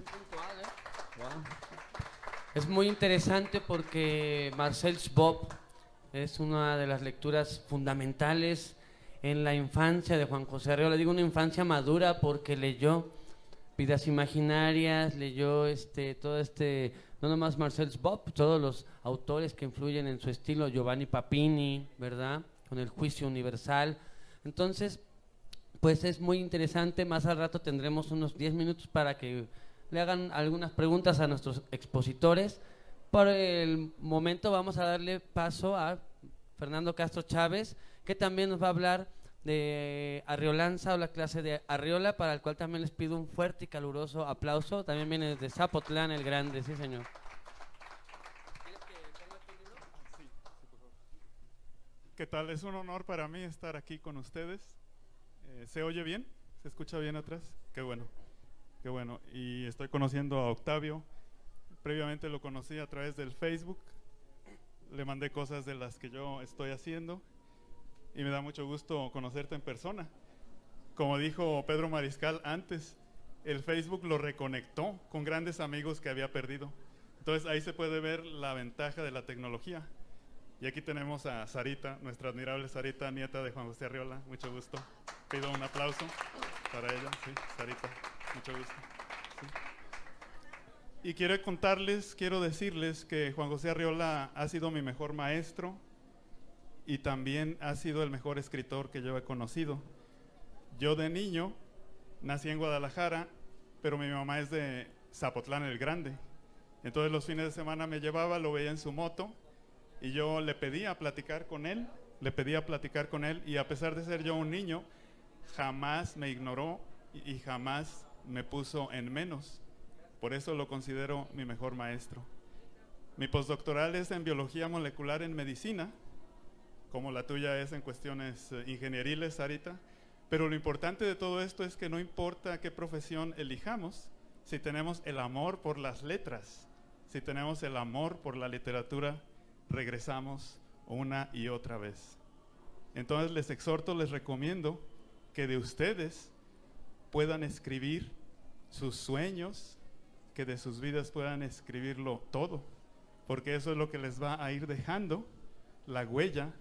puntual, ¿eh? Wow. Es muy interesante porque Marcel Schwab es una de las lecturas fundamentales en la infancia de Juan José Arreola. Digo una infancia madura porque leyó Vidas Imaginarias, leyó no nomás Marcel Schwab, todos los autores que influyen en su estilo, Giovanni Papini, ¿verdad? Con el Juicio Universal. Entonces, pues es muy interesante. Más al rato tendremos unos 10 minutos para que le hagan algunas preguntas a nuestros expositores. Por el momento vamos a darle paso a Fernando Castro Chávez, que también nos va a hablar de Arreolanza o la clase de Arreola, para el cual también les pido un fuerte y caluroso aplauso. También viene desde Zapotlán el Grande, sí señor. ¿Qué tal? Es un honor para mí estar aquí con ustedes. ¿Se oye bien? ¿Se escucha bien atrás? Qué bueno, qué bueno. Y estoy conociendo a Octavio. Previamente lo conocí a través del Facebook. Le mandé cosas de las que yo estoy haciendo y me da mucho gusto conocerte en persona. Como dijo Pedro Mariscal antes, el Facebook lo reconectó con grandes amigos que había perdido. Entonces ahí se puede ver la ventaja de la tecnología. Y aquí tenemos a Sarita, nuestra admirable Sarita, nieta de Juan José Arreola. Mucho gusto. Pido un aplauso para ella. Sí, Sarita, mucho gusto. Sí. Y quiero decirles que Juan José Arreola ha sido mi mejor maestro y también ha sido el mejor escritor que yo he conocido. Yo de niño nací en Guadalajara, pero mi mamá es de Zapotlán el Grande. Entonces los fines de semana me llevaba, lo veía en su moto, y yo le pedía platicar con él, y a pesar de ser yo un niño, jamás me ignoró y jamás me puso en menos. Por eso lo considero mi mejor maestro. Mi postdoctoral es en biología molecular en medicina, como la tuya es en cuestiones ingenieriles, Sarita. Pero lo importante de todo esto es que no importa qué profesión elijamos, si tenemos el amor por las letras, si tenemos el amor por la literatura, regresamos una y otra vez. Entonces les exhorto, les recomiendo que de ustedes puedan escribir sus sueños, que de sus vidas puedan escribirlo todo, porque eso es lo que les va a ir dejando la huella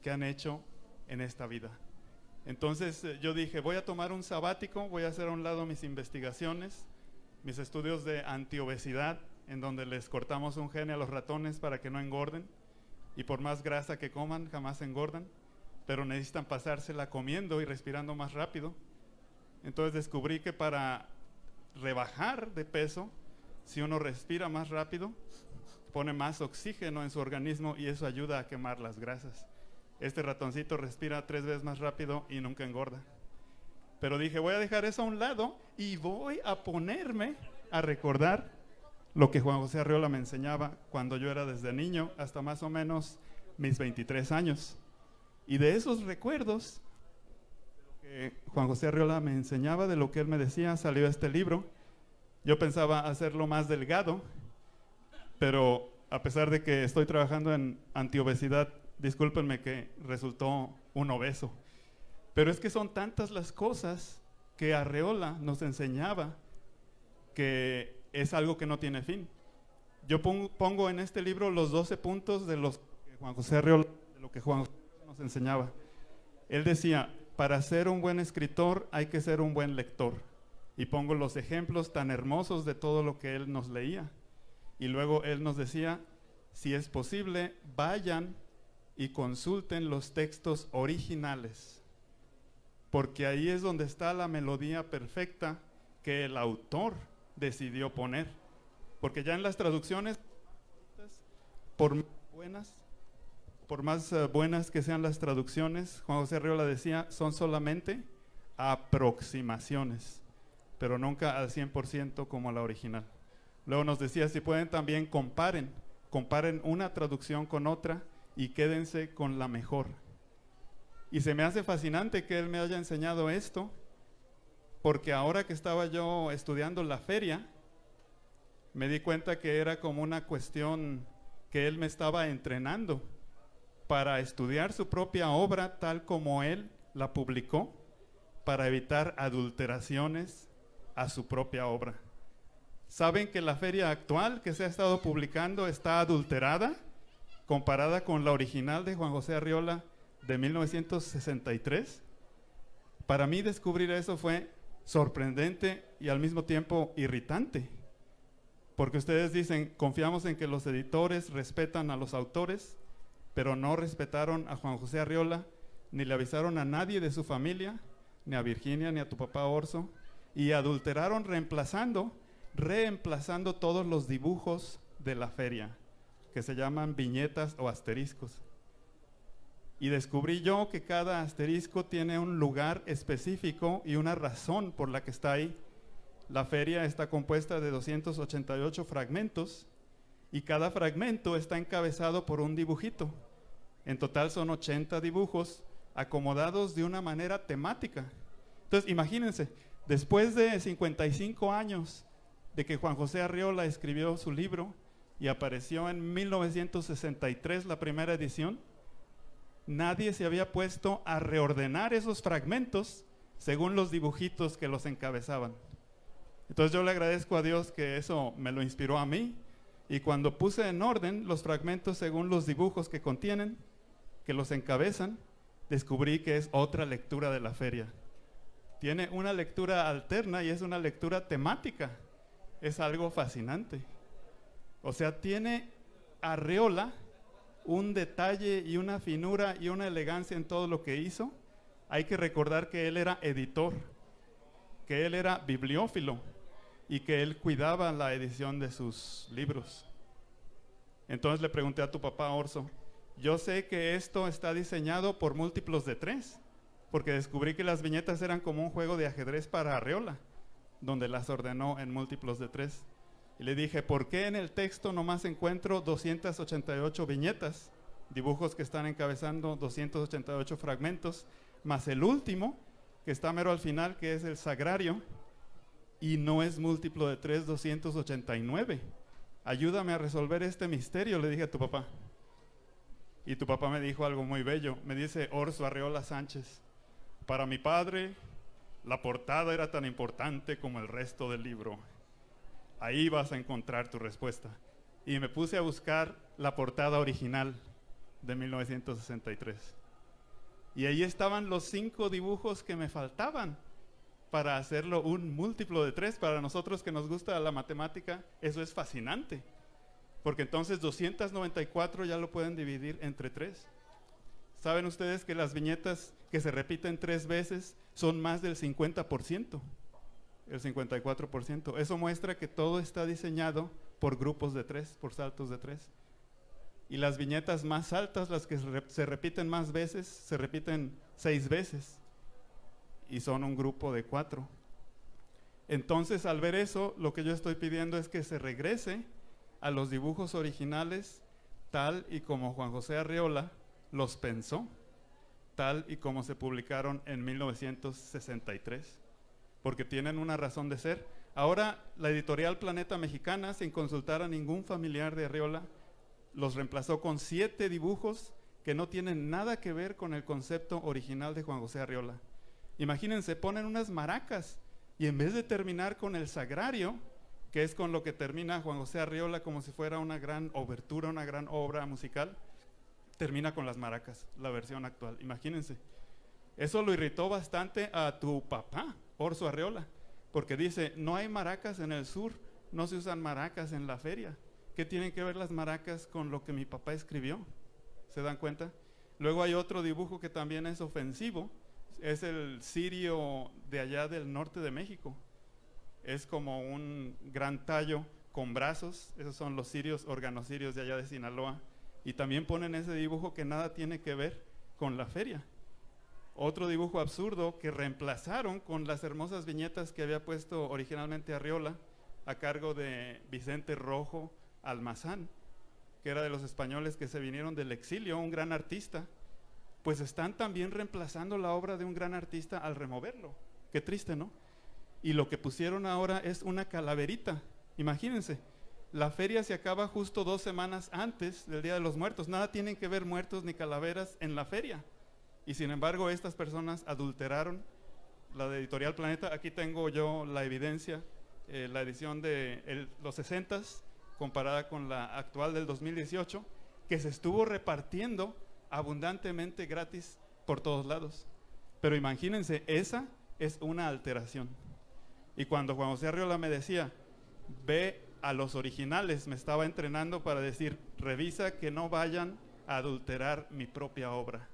que han hecho en esta vida. Entonces yo dije, voy a tomar un sabático, voy a hacer a un lado mis investigaciones, mis estudios de antiobesidad, en donde les cortamos un gene a los ratones para que no engorden, y por más grasa que coman jamás engordan, pero necesitan pasársela comiendo y respirando más rápido. Entonces descubrí que para rebajar de peso, si uno respira más rápido, pone más oxígeno en su organismo y eso ayuda a quemar las grasas. Este ratoncito respira 3 veces más rápido y nunca engorda. Pero dije, voy a dejar eso a un lado y voy a ponerme a recordar lo que Juan José Arreola me enseñaba cuando yo era desde niño hasta más o menos mis 23 años. Y de esos recuerdos, de lo que Juan José Arreola me enseñaba, de lo que él me decía, salió este libro. Yo pensaba hacerlo más delgado, pero a pesar de que estoy trabajando en antiobesidad, discúlpenme que resultó un obeso. Pero es que son tantas las cosas que Arreola nos enseñaba que es algo que no tiene fin. Yo pongo en este libro los 12 puntos de los que Juan José Arreola, de lo que Juan José nos enseñaba. Él decía, para ser un buen escritor hay que ser un buen lector. Y pongo los ejemplos tan hermosos de todo lo que él nos leía. Y luego él nos decía, si es posible, vayan y consulten los textos originales, porque ahí es donde está la melodía perfecta que el autor decidió poner. Porque ya en las traducciones, por más buenas que sean las traducciones, Juan José Arreola decía, son solamente aproximaciones, pero nunca al 100% como la original. Luego nos decía, si pueden también comparen una traducción con otra y quédense con la mejor. Y se me hace fascinante que él me haya enseñado esto, porque ahora que estaba yo estudiando la feria, me di cuenta que era como una cuestión que él me estaba entrenando para estudiar su propia obra tal como él la publicó, para evitar adulteraciones a su propia obra. ¿Saben que la feria actual que se ha estado publicando está adulterada comparada con la original de Juan José Arriola de 1963? Para mí descubrir eso fue sorprendente y al mismo tiempo irritante, porque ustedes dicen, confiamos en que los editores respetan a los autores, pero no respetaron a Juan José Arriola, ni le avisaron a nadie de su familia, ni a Virginia, ni a tu papá Orso, y adulteraron reemplazando todos los dibujos de la feria, que se llaman viñetas o asteriscos. Y descubrí yo que cada asterisco tiene un lugar específico y una razón por la que está ahí. La feria está compuesta de 288 fragmentos y cada fragmento está encabezado por un dibujito. En total son 80 dibujos acomodados de una manera temática. Entonces, imagínense, después de 55 años de que Juan José Arriola escribió su libro y apareció en 1963 la primera edición, nadie se había puesto a reordenar esos fragmentos según los dibujitos que los encabezaban. Entonces yo le agradezco a Dios que eso me lo inspiró a mí, y cuando puse en orden los fragmentos según los dibujos que contienen, que los encabezan, descubrí que es otra lectura de la feria. Tiene una lectura alterna y es una lectura temática. Es algo fascinante. O sea, tiene Arriola un detalle y una finura y una elegancia en todo lo que hizo. Hay que recordar que él era editor, que él era bibliófilo y que él cuidaba la edición de sus libros. Entonces le pregunté a tu papá Orso, yo sé que esto está diseñado por múltiplos de 3, porque descubrí que las viñetas eran como un juego de ajedrez para Arriola, donde las ordenó en múltiplos de 3. Y le dije, ¿por qué en el texto nomás encuentro 288 viñetas, dibujos que están encabezando 288 fragmentos, más el último, que está mero al final, que es el sagrario, y no es múltiplo de 3, 289? Ayúdame a resolver este misterio, le dije a tu papá. Y tu papá me dijo algo muy bello. Me dice, Orso Arriola Sánchez, para mi padre, la portada era tan importante como el resto del libro. Ahí vas a encontrar tu respuesta. Y me puse a buscar la portada original de 1963. Y ahí estaban los 5 dibujos que me faltaban para hacerlo un múltiplo de 3. Para nosotros que nos gusta la matemática, eso es fascinante. Porque entonces 294 ya lo pueden dividir entre 3. ¿Saben ustedes que las viñetas que se repiten 3 veces son más del 50%? El 54%. Eso muestra que todo está diseñado por grupos de 3, por saltos de 3. Y las viñetas más altas, las que se repiten más veces, se repiten 6 veces. Y son un grupo de 4. Entonces, al ver eso, lo que yo estoy pidiendo es que se regrese a los dibujos originales tal y como Juan José Arriola los pensó, tal y como se publicaron en 1963. Porque tienen una razón de ser. Ahora, la editorial Planeta Mexicana, sin consultar a ningún familiar de Arriola, los reemplazó con 7 dibujos que no tienen nada que ver con el concepto original de Juan José Arriola. Imagínense, ponen unas maracas y en vez de terminar con el sagrario, que es con lo que termina Juan José Arriola como si fuera una gran obertura, una gran obra musical, termina con las maracas, la versión actual. Imagínense. Eso lo irritó bastante a tu papá, Orso Arriola, porque dice, no hay maracas en el sur, no se usan maracas en la feria. ¿Qué tienen que ver las maracas con lo que mi papá escribió? ¿Se dan cuenta? Luego hay otro dibujo que también es ofensivo, es el cirio de allá del norte de México. Es como un gran tallo con brazos, esos son los cirios, organocirios de allá de Sinaloa, y también ponen ese dibujo que nada tiene que ver con la feria. Otro dibujo absurdo que reemplazaron con las hermosas viñetas que había puesto originalmente Arriola a cargo de Vicente Rojo Almazán, que era de los españoles que se vinieron del exilio, un gran artista. Pues están también reemplazando la obra de un gran artista al removerlo. Qué triste, ¿no? Y lo que pusieron ahora es una calaverita. Imagínense, la feria se acaba justo 2 semanas antes del Día de los Muertos. Nada tienen que ver muertos ni calaveras en la feria. Y sin embargo, estas personas adulteraron la de Editorial Planeta. Aquí tengo yo la evidencia. la edición de los 60s comparada con la actual del 2018, que se estuvo repartiendo abundantemente gratis por todos lados. Pero imagínense, esa es una alteración. Y cuando Juan José Arriola me decía, ve a los originales, me estaba entrenando para decir, revisa que no vayan a adulterar mi propia obra.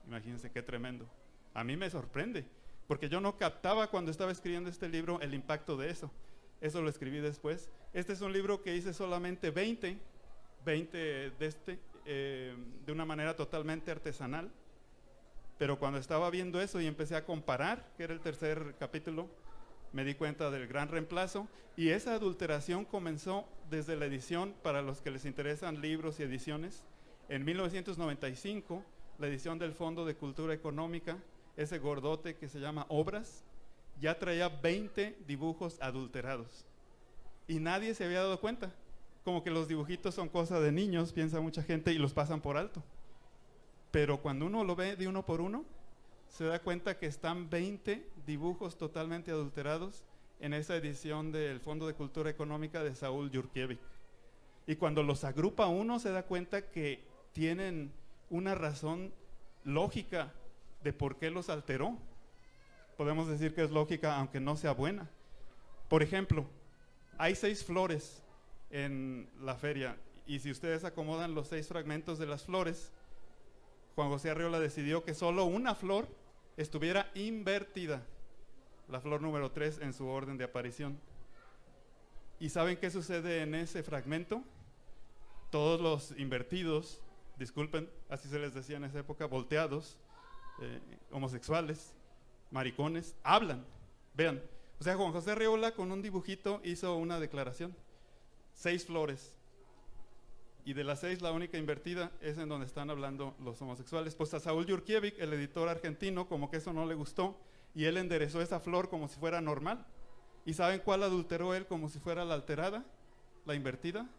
Imagínense qué tremendo. A mí me sorprende, porque yo no captaba cuando estaba escribiendo este libro el impacto de eso. Eso lo escribí después. Este es un libro que hice solamente 20 de una manera totalmente artesanal. Pero cuando estaba viendo eso y empecé a comparar, que era el tercer capítulo, me di cuenta del gran reemplazo, y esa adulteración comenzó desde la edición, para los que les interesan libros y ediciones, en 1995, la edición del Fondo de Cultura Económica, ese gordote que se llama Obras, ya traía 20 dibujos adulterados. Y nadie se había dado cuenta. Como que los dibujitos son cosa de niños, piensa mucha gente, y los pasan por alto. Pero cuando uno lo ve de uno por uno, se da cuenta que están 20 dibujos totalmente adulterados en esa edición del Fondo de Cultura Económica de Saúl Yurkiewicz. Y cuando los agrupa uno, se da cuenta que tienen una razón lógica de por qué los alteró. Podemos decir que es lógica, aunque no sea buena. Por ejemplo, hay 6 flores en la feria, y si ustedes acomodan los 6 fragmentos de las flores, Juan José Arriola decidió que solo una flor estuviera invertida, la flor número 3 en su orden de aparición. ¿Y saben qué sucede en ese fragmento? Todos los invertidos, disculpen, así se les decía en esa época, volteados, homosexuales, maricones, hablan. Vean, o sea, Juan José Arriola con un dibujito hizo una declaración. 6 flores, y de las 6 la única invertida es en donde están hablando los homosexuales. Pues a Saúl Yurkiewicz, el editor argentino, como que eso no le gustó, y él enderezó esa flor como si fuera normal. ¿Y saben cuál adulteró él como si fuera la alterada, la invertida?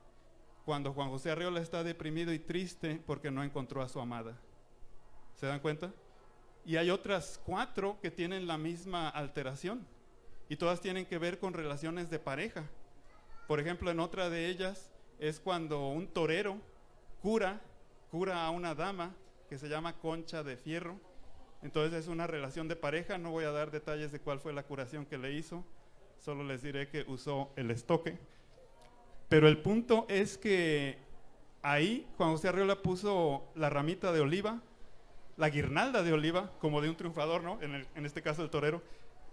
Cuando Juan José Arriola está deprimido y triste porque no encontró a su amada. ¿Se dan cuenta? Y hay otras 4 que tienen la misma alteración, y todas tienen que ver con relaciones de pareja. Por ejemplo, en otra de ellas es cuando un torero cura a una dama que se llama Concha de Fierro. Entonces es una relación de pareja. No voy a dar detalles de cuál fue la curación que le hizo, solo les diré que usó el estoque. Pero el punto es que ahí Juan José Arriola puso la ramita de oliva, la guirnalda de oliva, como de un triunfador, ¿no? En este caso el torero,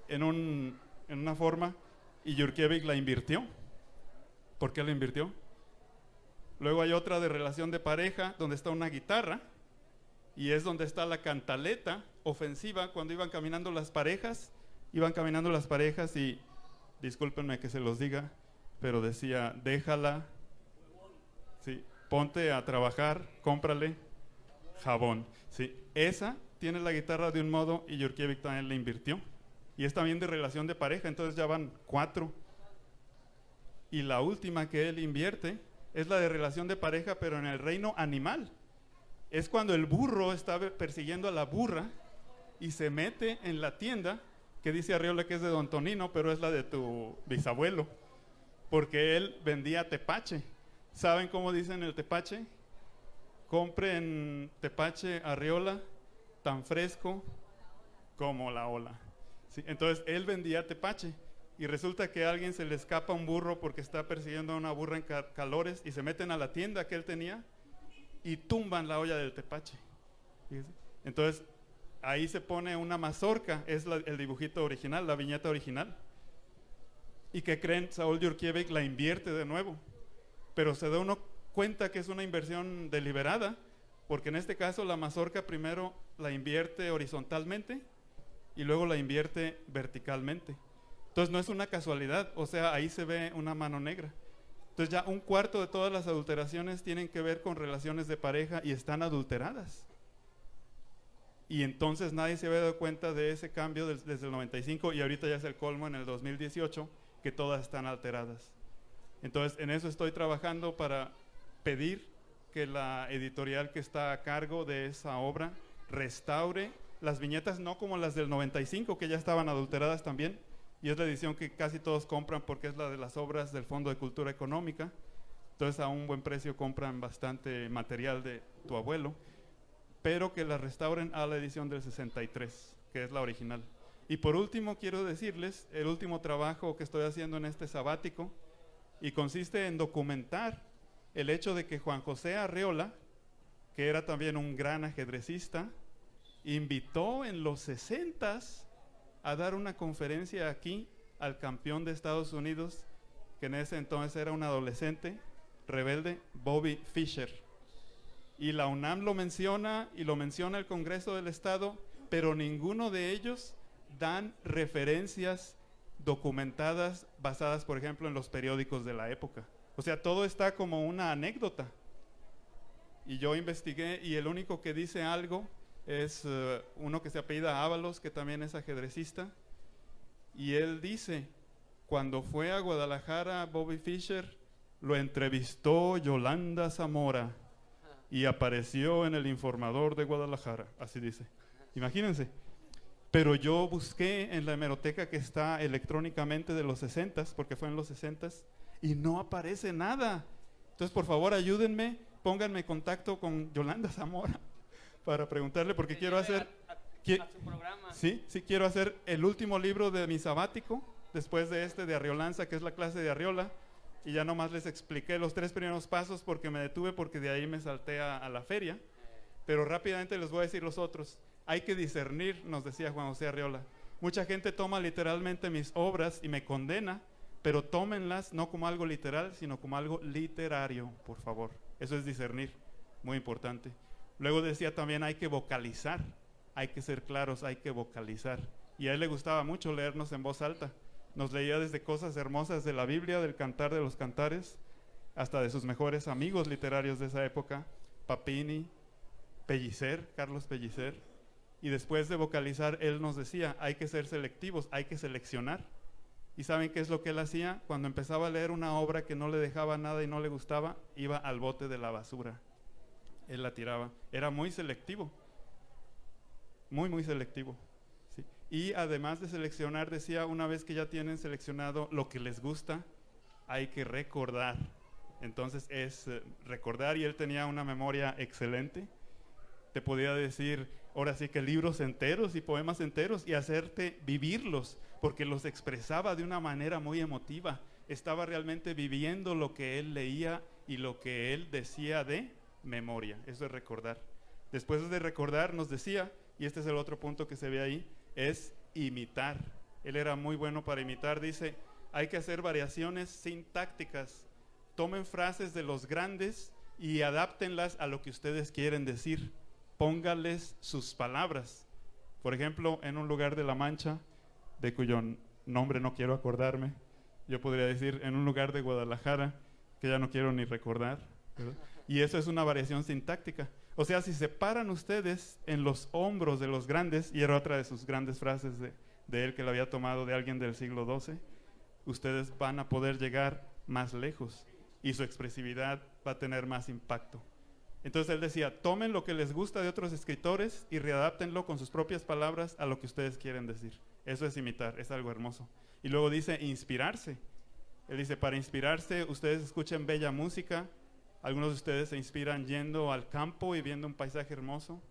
en una forma, y Yurkiewicz la invirtió. ¿Por qué la invirtió? Luego hay otra de relación de pareja, donde está una guitarra, y es donde está la cantaleta ofensiva, cuando iban caminando las parejas, y discúlpenme que se los diga, pero decía, déjala, sí, ponte a trabajar, cómprale jabón. Sí, esa tiene la guitarra de un modo, y Yurkiewicz también la invirtió. Y es también de relación de pareja, entonces ya van 4. Y la última que él invierte es la de relación de pareja, pero en el reino animal. Es cuando el burro está persiguiendo a la burra y se mete en la tienda, que dice Arriola que es de Don Tonino, pero es la de tu bisabuelo, porque él vendía tepache. ¿Saben cómo dicen el tepache? Compren tepache Arriola, tan fresco como la ola. ¿Sí? Entonces él vendía tepache. Y resulta que a alguien se le escapa un burro porque está persiguiendo a una burra en calores, y se meten a la tienda que él tenía y tumban la olla del tepache. Fíjense. Entonces ahí se pone una mazorca, es el dibujito original, la viñeta original. ¿Y qué creen? Saúl Yurkiewicz la invierte de nuevo, pero se da uno cuenta que es una inversión deliberada, porque en este caso la mazorca primero la invierte horizontalmente y luego la invierte verticalmente. Entonces no es una casualidad, o sea, ahí se ve una mano negra. Entonces ya 1/4 de todas las adulteraciones tienen que ver con relaciones de pareja y están adulteradas. Y entonces nadie se había dado cuenta de ese cambio desde el 95, y ahorita ya es el colmo en el 2018, que todas están alteradas. Entonces en eso estoy trabajando para pedir que la editorial que está a cargo de esa obra restaure las viñetas, no como las del 95, que ya estaban adulteradas también, y es la edición que casi todos compran porque es la de las obras del Fondo de Cultura Económica. Entonces a un buen precio compran bastante material de tu abuelo, pero que la restauren a la edición del 63, que es la original. Y por último quiero decirles el último trabajo que estoy haciendo en este sabático, y consiste en documentar el hecho de que Juan José Arreola, que era también un gran ajedrecista, invitó en los 60s a dar una conferencia aquí al campeón de Estados Unidos, que en ese entonces era un adolescente rebelde, Bobby Fischer. Y la UNAM lo menciona y lo menciona el Congreso del Estado, pero ninguno de ellos dan referencias documentadas basadas, por ejemplo, en los periódicos de la época. O sea, todo está como una anécdota. Y yo investigué y el único que dice algo es uno que se apellida Ábalos, que también es ajedrecista. Y él dice, cuando fue a Guadalajara Bobby Fischer, lo entrevistó Yolanda Zamora y apareció en el Informador de Guadalajara, así dice. Imagínense. Pero yo busqué en la hemeroteca que está electrónicamente de los 60s, porque fue en los 60s, y no aparece nada. Entonces, por favor, ayúdenme, pónganme en contacto con Yolanda Zamora para preguntarle, porque quiero hacer... su programa. Sí, quiero hacer el último libro de mi sabático, después de este de Arreolanza, que es la clase de Arreola, y ya nomás les expliqué los 3 primeros pasos porque me detuve, porque de ahí me salté a la feria, pero rápidamente les voy a decir los otros. Hay que discernir, nos decía Juan José Arreola. Mucha gente toma literalmente mis obras y me condena, pero tómenlas no como algo literal, sino como algo literario, por favor. Eso es discernir, muy importante. Luego decía también hay que vocalizar, hay que ser claros, hay que vocalizar. Y a él le gustaba mucho leernos en voz alta. Nos leía desde cosas hermosas de la Biblia, del Cantar de los Cantares, hasta de sus mejores amigos literarios de esa época, Papini, Pellicer, Carlos Pellicer. Y después de vocalizar, él nos decía, hay que ser selectivos, hay que seleccionar. ¿Y saben qué es lo que él hacía? Cuando empezaba a leer una obra que no le dejaba nada y no le gustaba, iba al bote de la basura. Él la tiraba. Era muy selectivo. Muy selectivo. ¿Sí? Y además de seleccionar, decía, una vez que ya tienen seleccionado lo que les gusta, hay que recordar. Entonces es recordar, y él tenía una memoria excelente. Te podía decir, ahora sí que libros enteros y poemas enteros y hacerte vivirlos, porque los expresaba de una manera muy emotiva. Estaba realmente viviendo lo que él leía y lo que él decía de memoria. Eso es recordar. Después de recordar, nos decía, y este es el otro punto que se ve ahí, es imitar. Él era muy bueno para imitar. Dice, hay que hacer variaciones sintácticas. Tomen frases de los grandes y adáptenlas a lo que ustedes quieren decir. Póngales sus palabras. Por ejemplo, en un lugar de La Mancha, de cuyo nombre no quiero acordarme, yo podría decir en un lugar de Guadalajara, que ya no quiero ni recordar, ¿verdad? Y eso es una variación sintáctica. O sea, si se paran ustedes en los hombros de los grandes, y era otra de sus grandes frases de él que la había tomado de alguien del siglo XII, ustedes van a poder llegar más lejos y su expresividad va a tener más impacto. Entonces él decía, tomen lo que les gusta de otros escritores y readáptenlo con sus propias palabras a lo que ustedes quieren decir. Eso es imitar, es algo hermoso. Y luego dice, inspirarse. Él dice, para inspirarse, ustedes escuchen bella música. Algunos de ustedes se inspiran yendo al campo y viendo un paisaje hermoso.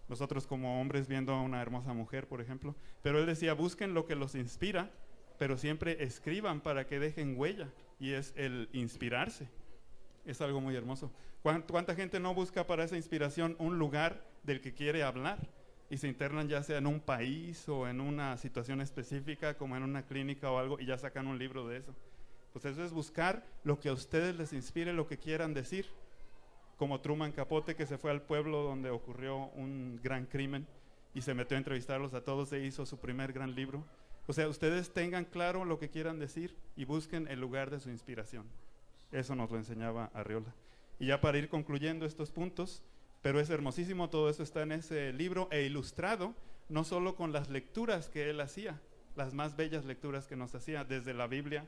Nosotros como hombres viendo a una hermosa mujer, por ejemplo. Pero él decía, busquen lo que los inspira, pero siempre escriban para que dejen huella. Y es el inspirarse. Es algo muy hermoso. ¿Cuánta gente no busca para esa inspiración un lugar del que quiere hablar? Y se internan ya sea en un país o en una situación específica, como en una clínica o algo, y ya sacan un libro de eso. Pues eso es buscar lo que a ustedes les inspire, lo que quieran decir. Como Truman Capote, que se fue al pueblo donde ocurrió un gran crimen y se metió a entrevistarlos a todos e hizo su primer gran libro. O sea, ustedes tengan claro lo que quieran decir y busquen el lugar de su inspiración. Eso nos lo enseñaba Arreola. Y ya para ir concluyendo estos puntos, pero es hermosísimo, todo eso está en ese libro e ilustrado, no solo con las lecturas que él hacía, las más bellas lecturas que nos hacía, desde la Biblia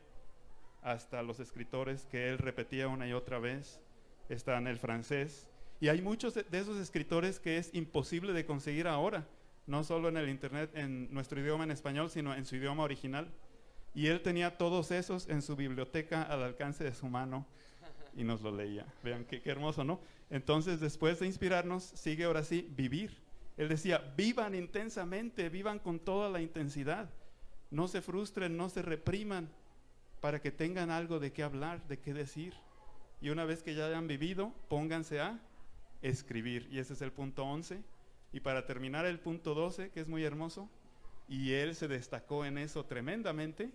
hasta los escritores que él repetía una y otra vez, está en el francés. Y hay muchos de esos escritores que es imposible de conseguir ahora, no solo en el internet, en nuestro idioma en español, sino en su idioma original. Y él tenía todos esos en su biblioteca al alcance de su mano y nos lo leía. Vean qué hermoso, ¿no? Entonces, después de inspirarnos, sigue ahora sí vivir. Él decía, vivan intensamente, vivan con toda la intensidad. No se frustren, no se repriman, para que tengan algo de qué hablar, de qué decir. Y una vez que ya hayan vivido, pónganse a escribir. Y ese es el punto 11. Y para terminar el punto 12, que es muy hermoso, y él se destacó en eso tremendamente,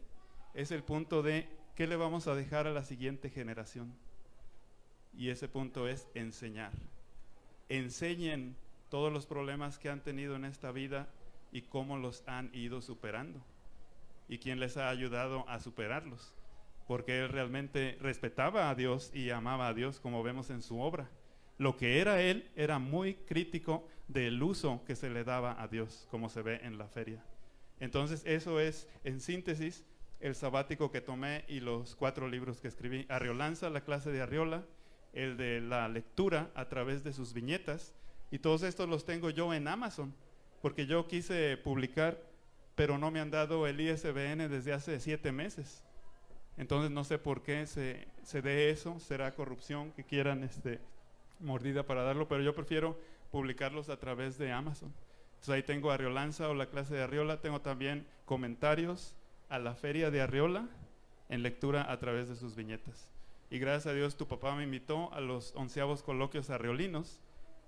es el punto de ¿qué le vamos a dejar a la siguiente generación? Y ese punto es enseñar. Enseñen todos los problemas que han tenido en esta vida y cómo los han ido superando y quién les ha ayudado a superarlos, porque él realmente respetaba a Dios y amaba a Dios, como vemos en su obra. Lo que era él era muy crítico del uso que se le daba a Dios, como se ve en la feria. Entonces eso es, en síntesis, el sabático que tomé y los 4 libros que escribí. Arriolanza, la clase de Arriola, el de la lectura a través de sus viñetas, y todos estos los tengo yo en Amazon, porque yo quise publicar, pero no me han dado el ISBN desde hace 7 meses. Entonces no sé por qué se dé eso, será corrupción que quieran mordida para darlo, pero yo prefiero publicarlos a través de Amazon. Entonces ahí tengo Arriolanza o la clase de Arriola, tengo también comentarios a la feria de Arriola en lectura a través de sus viñetas. Y gracias a Dios tu papá me invitó a los 11avos coloquios arriolinos,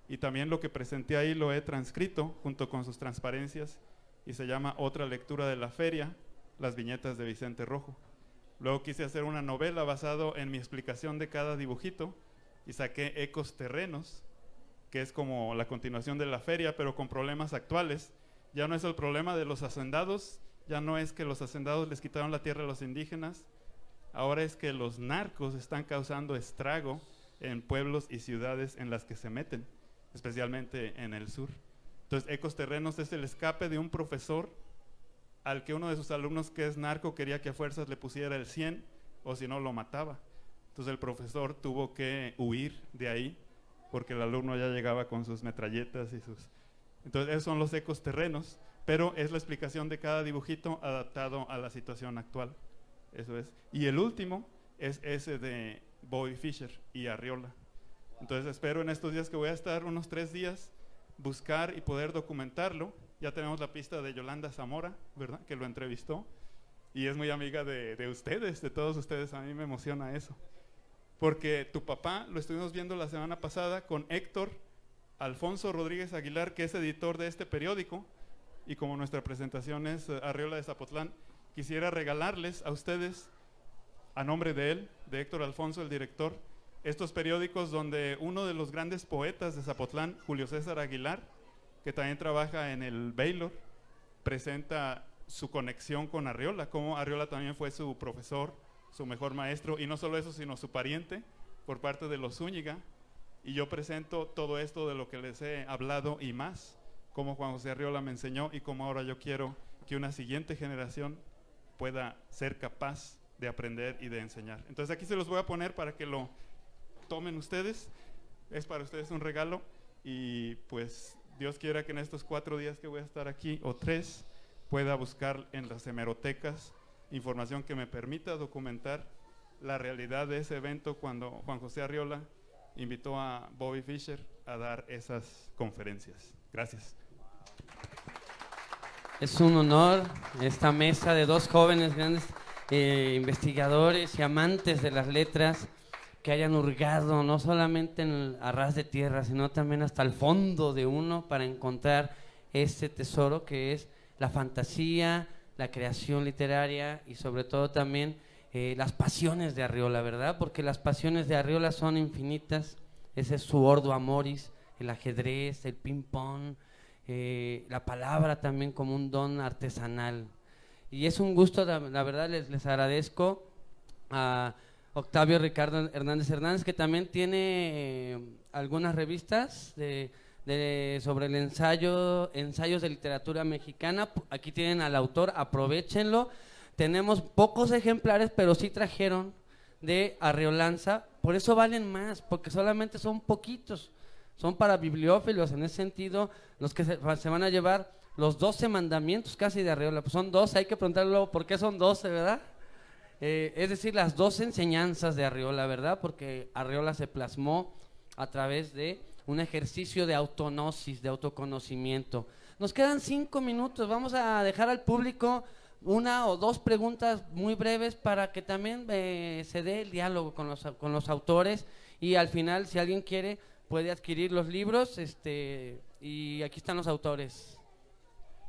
y también lo que presenté ahí lo he transcrito junto con sus transparencias, y se llama Otra lectura de la feria, las viñetas de Vicente Rojo. Luego quise hacer una novela basado en mi explicación de cada dibujito, y saqué Ecos Terrenos, que es como la continuación de la feria, pero con problemas actuales. Ya no es el problema de los hacendados, ya no es que los hacendados les quitaron la tierra a los indígenas, ahora es que los narcos están causando estrago en pueblos y ciudades en las que se meten, especialmente en el sur. Entonces, Ecos Terrenos es el escape de un profesor al que uno de sus alumnos, que es narco, quería que a fuerzas le pusiera el 100, o si no lo mataba. Entonces el profesor tuvo que huir de ahí, porque el alumno ya llegaba con sus metralletas y sus... Entonces esos son los ecos terrenos, pero es la explicación de cada dibujito adaptado a la situación actual. Eso es. Y el último es ese de Bobby Fischer y Arriola. Entonces espero en estos días que voy a estar unos 3 días, buscar y poder documentarlo. Ya tenemos la pista de Yolanda Zamora, ¿verdad?, que lo entrevistó, y es muy amiga de ustedes, de todos ustedes. A mí me emociona eso, porque tu papá lo estuvimos viendo la semana pasada con Héctor Alfonso Rodríguez Aguilar, que es editor de este periódico, y como nuestra presentación es Arriola de Zapotlán, quisiera regalarles a ustedes, a nombre de él, de Héctor Alfonso, el director, estos periódicos donde uno de los grandes poetas de Zapotlán, Julio César Aguilar, que también trabaja en el Baylor, presenta su conexión con Arriola, como Arriola también fue su profesor, su mejor maestro, y no solo eso, sino su pariente por parte de los Zúñiga. Y yo presento todo esto de lo que les he hablado y más, como Juan José Arriola me enseñó y como ahora yo quiero que una siguiente generación pueda ser capaz de aprender y de enseñar. Entonces aquí se los voy a poner para que lo tomen ustedes, es para ustedes un regalo, y pues Dios quiera que en estos 4 días que voy a estar aquí, o 3, pueda buscar en las hemerotecas información que me permita documentar la realidad de ese evento cuando Juan José Arriola invitó a Bobby Fischer a dar esas conferencias. Gracias. Es un honor esta mesa de 2 jóvenes grandes investigadores y amantes de las letras, que hayan hurgado no solamente a ras de tierra, sino también hasta el fondo de uno para encontrar este tesoro que es la fantasía, la creación literaria y sobre todo también las pasiones de Arriola, ¿verdad? Porque las pasiones de Arriola son infinitas. Ese es su ordo amoris, el ajedrez, el ping-pong, la palabra también como un don artesanal. Y es un gusto, la verdad, les agradezco a Octavio Ricardo Hernández Hernández, que también tiene algunas revistas sobre el ensayos de literatura mexicana. Aquí tienen al autor, aprovechenlo. Tenemos pocos ejemplares, pero sí trajeron de Arriolanza, por eso valen más, porque solamente son poquitos, son para bibliófilos. En ese sentido, los que se van a llevar los 12 mandamientos casi de Arriola. Pues son 12, hay que preguntarle luego por qué son 12, ¿verdad? Es decir, las 12 enseñanzas de Arriola, ¿verdad? Porque Arriola se plasmó a través de un ejercicio de autognosis, de autoconocimiento. Nos quedan 5 minutos, vamos a dejar al público una o dos preguntas muy breves para que también se dé el diálogo con los autores, y al final, si alguien quiere, puede adquirir los libros, y aquí están los autores.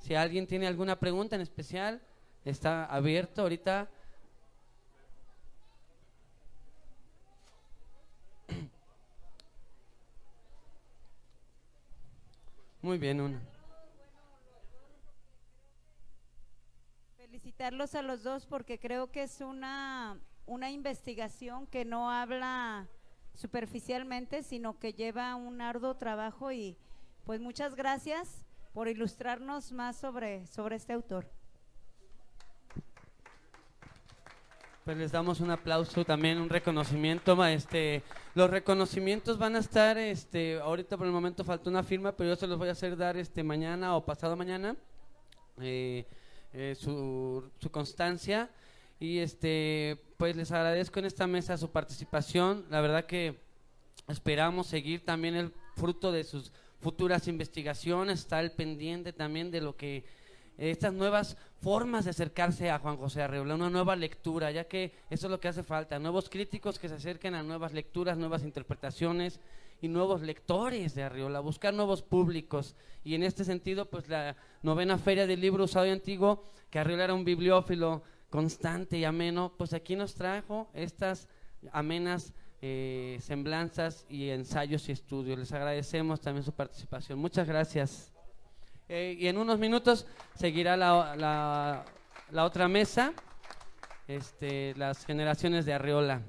Si alguien tiene alguna pregunta en especial, está abierto ahorita. Muy bien, una. Felicitarlos a los dos porque creo que es una investigación que no habla superficialmente, sino que lleva un arduo trabajo, y pues muchas gracias por ilustrarnos más sobre este autor. Pues les damos un aplauso, también un reconocimiento. Los reconocimientos van a estar, ahorita por el momento falta una firma, pero yo se los voy a hacer dar mañana o pasado mañana, su constancia, y pues les agradezco en esta mesa su participación. La verdad que esperamos seguir también el fruto de sus futuras investigaciones, estar al pendiente también de lo que estas nuevas formas de acercarse a Juan José Arriola, una nueva lectura, ya que eso es lo que hace falta, nuevos críticos que se acerquen a nuevas lecturas, nuevas interpretaciones y nuevos lectores de Arriola, buscar nuevos públicos. Y en este sentido, pues la 9ª Feria del Libro Usado y Antiguo, que Arriola era un bibliófilo constante y ameno, pues aquí nos trajo estas amenas semblanzas y ensayos y estudios. Les agradecemos también su participación. Muchas gracias. Y en unos minutos seguirá la otra mesa, las generaciones de Arriola.